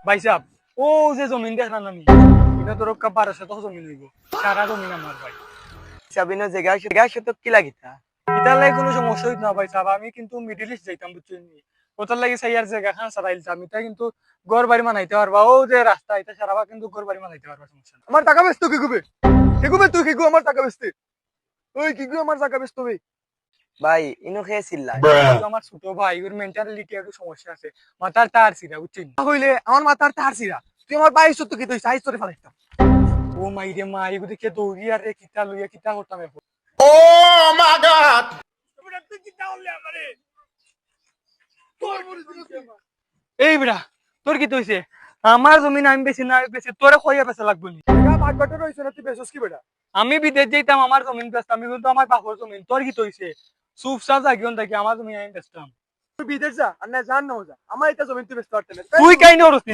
ভাই সাহেব ও যে জমিন দেখলাম আমি এটা তোর 1200 জমিন হইব সারা জমিন আমার ভাই সাবিনো জায়গা তো কি লাগিতা এটার লাগে কোনো সমস্যা হইত না ভাই সাহেব আমি কিন্তু মিডিল ইস্ট যাইতাম বুঝছেন ওটার লাগে সাইয়ার জায়গা খান সারাইলতাম এটা কিন্তু ঘর বাড়ি মানাইতে পারবা ও যে রাস্তা এটা সারাবা কিন্তু ঘর বাড়ি মানাইতে পারবা সমস্যা না আমার টাকা বেচতো কি গুবে তুই কি গু আমার টাকা বেচতে ওই কি গু আমার টাকা বেচতো ভাই ইনো খেয়ে চিল্লাই কিন্তু আমার ছোট ভাই ওর মেন্টালিটি একটু সমস্যা আছে মাথার তার ছিড়া বুঝছেন হইলে আমার মাথার তার ছিড়া তুই আমার বাইশ তো কি তুই সাইজ করে ফেলাইতাম ও মাই রে মা এগুলো দেখে দৌড়ি আর রে কিতা লইয়া কিতা করতাম এখন Oh my God! এই বেড়া তোর কি হইছে আমার জমিন আমি বেশি না বেশি তোরে কইয়া পেছা লাগবো নি ভাগ বাটর হইছে না তুই বেচস কি বেটা আমি বিদেশ যেতাম আমার জমিন বেচতাম আমি কিন্তু আমার বাপর জমিন তোর কি হইছে চুপচাপ জাগিয়ন থাকি আমার জমিন আমি বেচতাম তুই বিদেশ যা আর না জান না যা আমার এটা জমিন তুই বেচতে পারতে না তুই কাই নরস